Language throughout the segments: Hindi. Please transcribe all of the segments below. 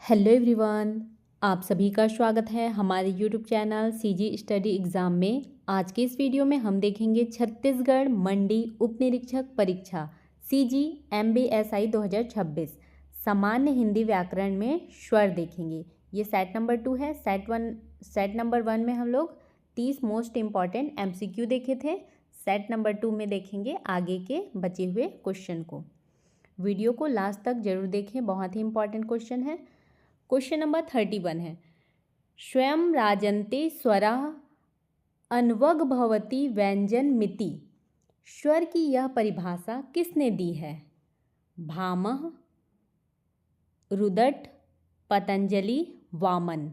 हेलो एवरीवन, आप सभी का स्वागत है हमारे YouTube channel CG study exam में। आज के इस वीडियो में हम देखेंगे छत्तीसगढ़ मंडी उप निरीक्षक परीक्षा सीजी MBSI 2026 सामान्य हिंदी व्याकरण में स्वर देखेंगे। ये सेट नंबर 2 है। सेट नंबर 1 में हम लोग 30 मोस्ट इम्पॉर्टेंट MCQ देखे थे। सेट नंबर 2 में देखेंगे आगे के बचे हुए क्वेश्चन को। वीडियो को लास्ट तक जरूर देखें, बहुत ही इंपॉर्टेंट क्वेश्चन है। क्वेश्चन नंबर 31 है, स्वयं राजन्ते स्वरा अन्वग भवति व्यंजन मिति। स्वर की यह परिभाषा किसने दी है? भामह, रुदट, पतंजलि, वामन।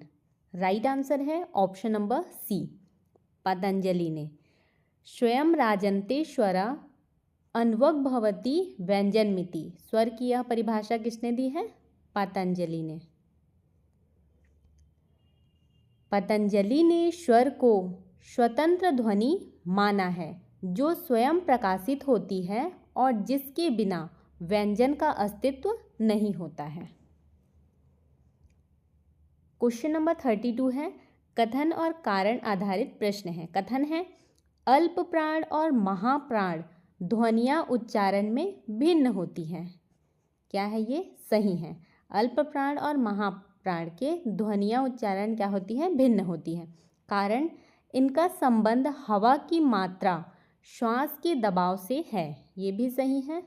राइट आंसर है ऑप्शन नंबर सी, पतंजलि ने। स्वयं राजन्ते स्वरा अन्वग भवति व्यंजन मिति। स्वर की यह परिभाषा किसने दी है? पतंजलि ने। पतंजलि ने स्वर को स्वतंत्र ध्वनि माना है जो स्वयं प्रकाशित होती है और जिसके बिना व्यंजन का अस्तित्व नहीं होता है। क्वेश्चन नंबर 32 है, कथन और कारण आधारित प्रश्न है। कथन है, अल्प प्राण और महाप्राण ध्वनियाँ उच्चारण में भिन्न होती हैं। क्या है ये? सही है। अल्प प्राण और महाप्राण के ध्वनियाँ उच्चारण क्या होती है? भिन्न होती है। कारण, इनका संबंध हवा की मात्रा श्वास के दबाव से है। ये भी सही है।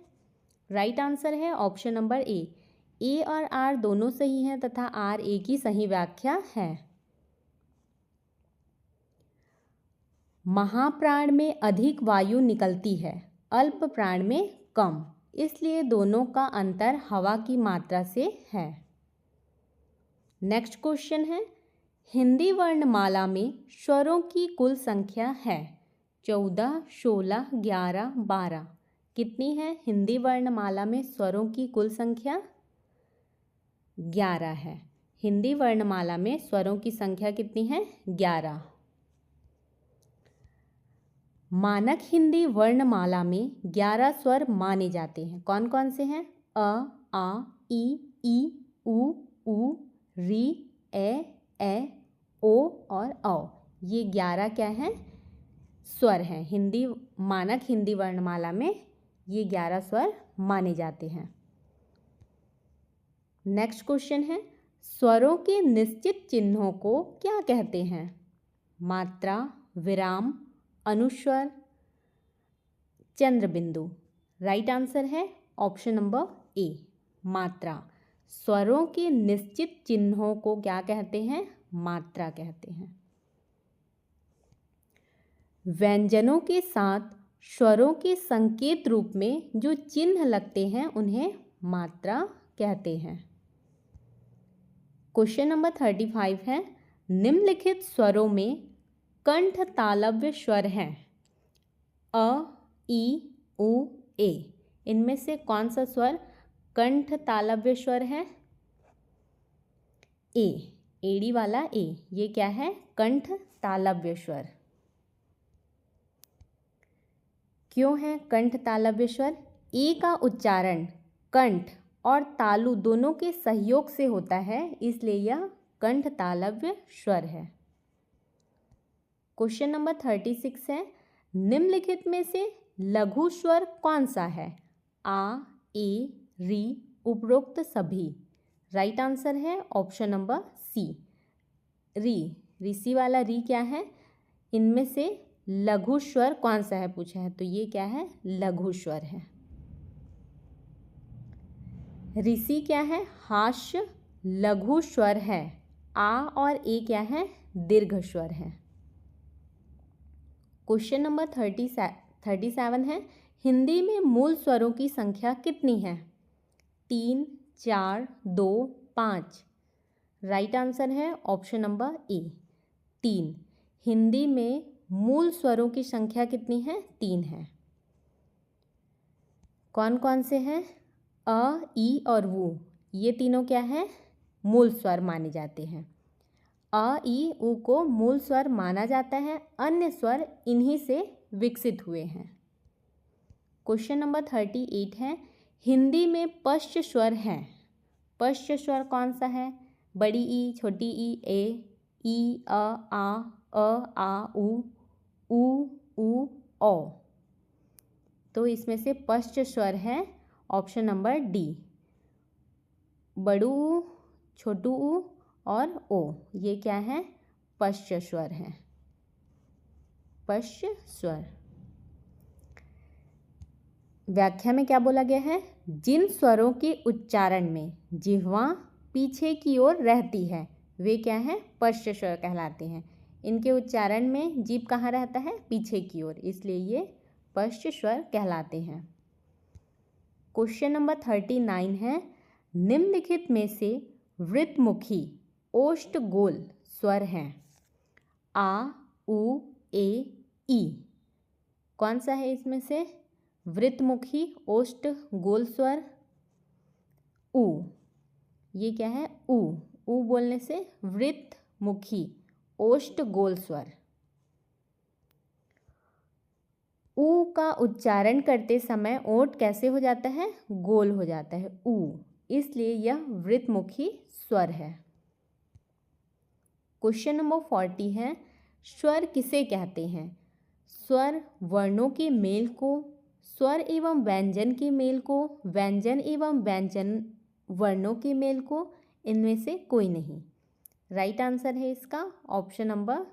राइट आंसर है ऑप्शन नंबर ए और आर दोनों सही हैं तथा आर ए की सही व्याख्या है। महाप्राण में अधिक वायु निकलती है, अल्प प्राण में कम, इसलिए दोनों का अंतर हवा की मात्रा से है। नेक्स्ट क्वेश्चन है, हिंदी वर्णमाला में स्वरों की कुल संख्या है 14, 16, 11, 12। कितनी है हिंदी वर्णमाला में स्वरों की कुल संख्या? 11 है। हिंदी वर्णमाला में स्वरों की संख्या कितनी है? 11। मानक हिंदी वर्णमाला में 11 स्वर माने जाते हैं। कौन कौन से हैं? अ, आ, ई, उ, री, ए, ओ और औ। ये 11 क्या हैं? स्वर हैं। मानक हिंदी वर्णमाला में ये 11 स्वर माने जाते हैं। नेक्स्ट क्वेश्चन है, स्वरों के निश्चित चिन्हों को क्या कहते हैं? मात्रा, विराम, अनुस्वर, चंद्र बिंदु। राइट आंसर है ऑप्शन नंबर ए, मात्रा। स्वरों के निश्चित चिन्हों को क्या कहते हैं? मात्रा कहते हैं। व्यंजनों के साथ स्वरों के संकेत रूप में जो चिन्ह लगते हैं उन्हें मात्रा कहते हैं। क्वेश्चन नंबर 35 है, निम्नलिखित स्वरों में कंठ तालव्य स्वर हैं अ, ई, उ, ए। इनमें से कौन सा स्वर कंठ तालव्य स्वर है? ए, एड़ी वाला ए। ये क्या है? कंठ तालव्य स्वर। क्यों है कंठ तालव्य स्वर? ए का उच्चारण कंठ और तालु दोनों के सहयोग से होता है, इसलिए यह कंठ तालव्य स्वर है। क्वेश्चन नंबर 36 है, निम्नलिखित में से लघु स्वर कौन सा है? आ, ए, री, उपरोक्त सभी। राइट आंसर है ऑप्शन नंबर सी, री। ऋषि वाला री क्या है? इनमें से लघु स्वर कौन सा है पूछा है, तो ये क्या है? लघु स्वर है। ऋषि क्या है? हास्य लघु स्वर है। आ और ए क्या है? दीर्घ स्वर है। क्वेश्चन नंबर 37 है, हिंदी में मूल स्वरों की संख्या कितनी है? 3, 4, 2, 5। राइट आंसर है ऑप्शन नंबर ए, 3। हिंदी में मूल स्वरों की संख्या कितनी है? 3 है। कौन कौन से हैं? अ, ई और वु। ये तीनों क्या है? मूल स्वर माने जाते हैं। अ, ई, उ को मूल स्वर माना जाता है, अन्य स्वर इन्हीं से विकसित हुए हैं। क्वेश्चन नंबर 38 है, हिंदी में पश्च स्वर हैं। पश्च स्वर कौन सा है? बड़ी ई, छोटी ई, आ, उ, औ। तो इसमें से पश्च स्वर है ऑप्शन नंबर डी, बड़ू ऊ, छोटू ऊ और ओ। ये क्या है? पश्च स्वर है, पश्च स्वर। व्याख्या में क्या बोला गया है? जिन स्वरों के उच्चारण में जिह्वा पीछे की ओर रहती है वे क्या है? पश्च स्वर कहलाते हैं। इनके उच्चारण में जीभ कहाँ रहता है? पीछे की ओर, इसलिए ये पश्च स्वर कहलाते हैं। क्वेश्चन नंबर 39 है, निम्नलिखित में से वृत्तमुखी ओष्ठगोल स्वर हैं। आ, उ, ए, ई। कौन सा है इसमें से? वृत्तमुखी ओष्ठगोल स्वर उ। ये क्या है? उ बोलने से वृत्तमुखी ओष्ठगोल स्वर। उ का उच्चारण करते समय ओंठ कैसे हो जाता है? गोल हो जाता है उ, इसलिए यह वृत्तमुखी स्वर है। क्वेश्चन नंबर 40 है, स्वर किसे कहते हैं? स्वर वर्णों के मेल को, स्वर एवं व्यंजन के मेल को, व्यंजन एवं व्यंजन वर्णों के मेल को, इनमें से कोई नहीं। राइट आंसर है इसका ऑप्शन नंबर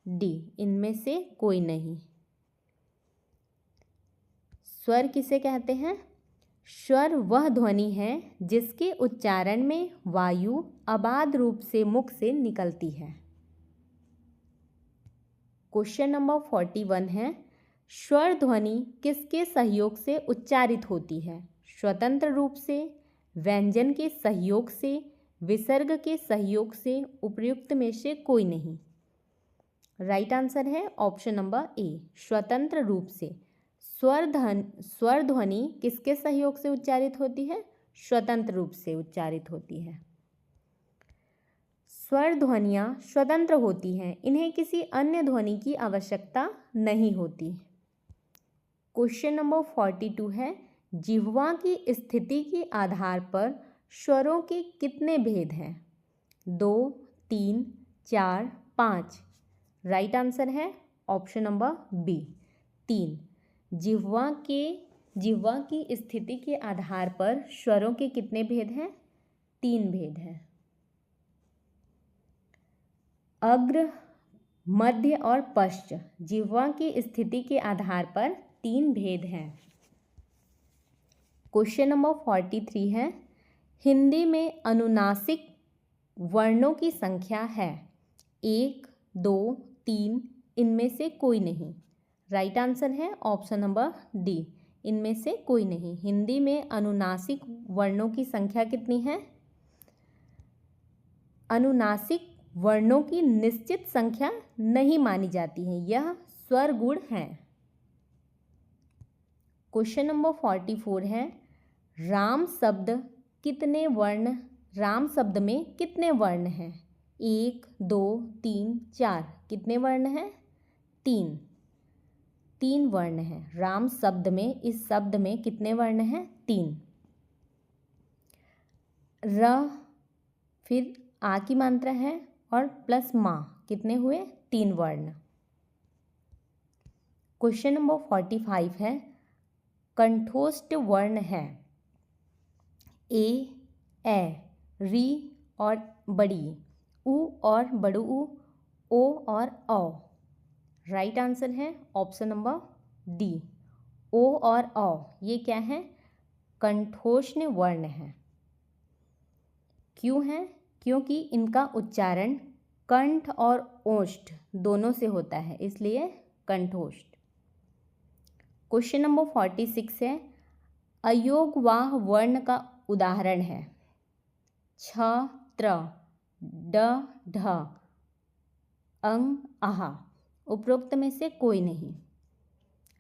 डी, इनमें से कोई नहीं। स्वर किसे कहते हैं? स्वर वह ध्वनि है जिसके उच्चारण में वायु अबाध रूप से मुख से निकलती है। क्वेश्चन नंबर 41 है, स्वर ध्वनि किसके सहयोग से उच्चारित होती है? स्वतंत्र रूप से, व्यंजन के सहयोग से, विसर्ग के सहयोग से, उपर्युक्त में से कोई नहीं। राइट आंसर है ऑप्शन नंबर ए, स्वतंत्र रूप से। स्वर ध्वनि किसके सहयोग से उच्चारित होती है? स्वतंत्र रूप से उच्चारित होती है। स्वर ध्वनियाँ स्वतंत्र होती हैं, इन्हें किसी अन्य ध्वनि की आवश्यकता नहीं होती। क्वेश्चन नंबर 42 है, जिह्वा की स्थिति के आधार पर स्वरों के कितने भेद हैं? 2, 3, 4, 5। राइट आंसर है ऑप्शन नंबर बी, 3। जिह्वा की स्थिति के आधार पर स्वरों के कितने भेद हैं? 3 भेद हैं। अग्र, मध्य और पश्च जिह्वा की स्थिति के आधार पर 3 भेद हैं। क्वेश्चन नंबर 43 है, हिंदी में अनुनासिक वर्णों की संख्या है 1, 2, 3, इनमें से कोई नहीं। राइट आंसर है ऑप्शन नंबर डी, इनमें से कोई नहीं। हिंदी में अनुनासिक वर्णों की संख्या कितनी है? अनुनासिक वर्णों की निश्चित संख्या नहीं मानी जाती है, यह स्वर गुण हैं। क्वेश्चन नंबर 44 है, राम शब्द में कितने वर्ण हैं? 1, 2, 3, 4। कितने वर्ण हैं? 3 वर्ण हैं। राम शब्द में, इस शब्द में कितने वर्ण हैं? 3। र, फिर आ की मात्रा है और प्लस मा, कितने हुए? 3 वर्ण। क्वेश्चन नंबर 45 है, कंठोष्ठ वर्ण है ए, री और बड़ी, उ और बड़ू उ, ओ और औ। राइट आंसर है ऑप्शन नंबर डी, ओ और औ। ये क्या है? कंठोष्ठ वर्ण है। क्यों है? क्योंकि इनका उच्चारण कंठ और ओष्ठ दोनों से होता है, इसलिए कंठोष्ठ। क्वेश्चन नंबर 46 है, अयोगवाह वर्ण का उदाहरण है छ, त्र, ड, ढ, अंग, आहा। उपरोक्त में से कोई नहीं।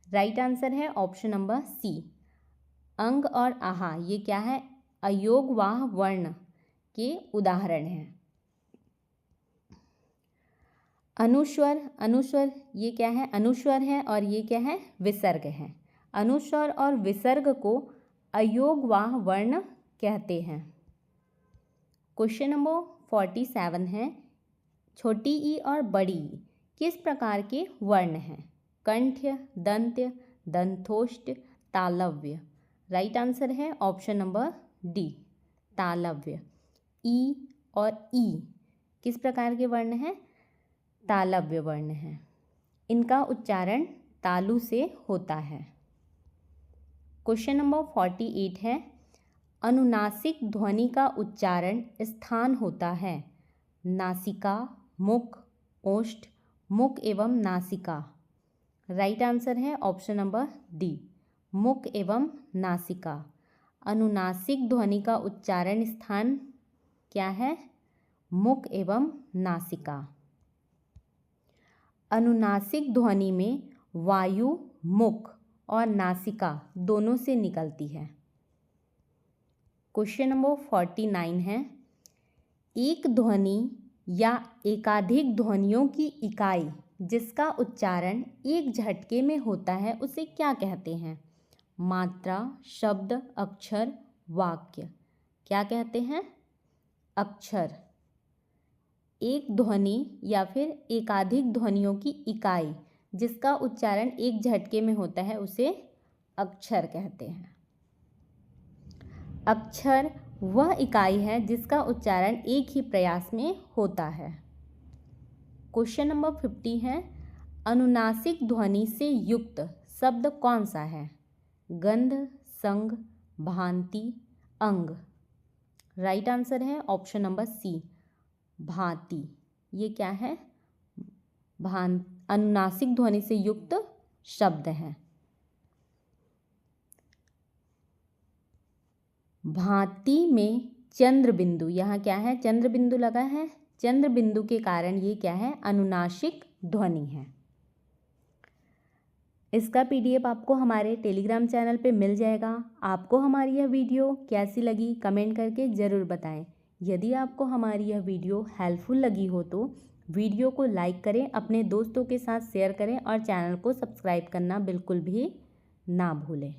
राइट आंसर है ऑप्शन नंबर सी, अंग और आहा। ये क्या है? अयोगवाह वर्ण के उदाहरण हैं। अनुस्वर ये क्या है? अनुस्वर है और ये क्या है? विसर्ग है। अनुस्वर और विसर्ग को अयोगवाह वर्ण कहते हैं। क्वेश्चन नंबर 47 है, छोटी ई और बड़ी ई किस प्रकार के वर्ण हैं? कंठ्य, दंत्य, दंथोष्ठ, तालव्य। राइट आंसर है ऑप्शन नंबर डी, तालव्य। ई और ई किस प्रकार के वर्ण हैं? तालव्य वर्ण हैं। इनका उच्चारण तालु से होता है। क्वेश्चन नंबर 48 है, अनुनासिक ध्वनि का उच्चारण स्थान होता है नासिका, मुख, ओष्ठ, मुख एवं नासिका। राइट आंसर है ऑप्शन नंबर डी, मुख एवं नासिका। अनुनासिक ध्वनि का उच्चारण स्थान क्या है? मुख एवं नासिका। अनुनासिक ध्वनि में वायु मुख और नासिका दोनों से निकलती है। क्वेश्चन नंबर 49 है, एक ध्वनि या एकाधिक ध्वनियों की इकाई जिसका उच्चारण एक झटके में होता है उसे क्या कहते हैं? मात्रा, शब्द, अक्षर, वाक्य। क्या कहते हैं? अक्षर। एक ध्वनि या फिर एकाधिक ध्वनियों की इकाई जिसका उच्चारण एक झटके में होता है उसे अक्षर कहते हैं। अक्षर वह इकाई है जिसका उच्चारण एक ही प्रयास में होता है। क्वेश्चन नंबर 50 है, अनुनासिक ध्वनि से युक्त शब्द कौन सा है? गंध, संग, भांति, अंग। राइट आंसर है ऑप्शन नंबर सी, भांति। ये क्या है? अनुनासिक ध्वनि से युक्त शब्द है। भांति में चंद्र बिंदु, यहाँ क्या है? चंद्र बिंदु लगा है। चंद्र बिंदु के कारण ये क्या है? अनुनासिक ध्वनि है। इसका PDF आपको हमारे टेलीग्राम चैनल पे मिल जाएगा। आपको हमारी यह वीडियो कैसी लगी कमेंट करके ज़रूर बताएं। यदि आपको हमारी यह वीडियो हेल्पफुल लगी हो तो वीडियो को लाइक करें, अपने दोस्तों के साथ शेयर करें और चैनल को सब्सक्राइब करना बिल्कुल भी ना भूलें।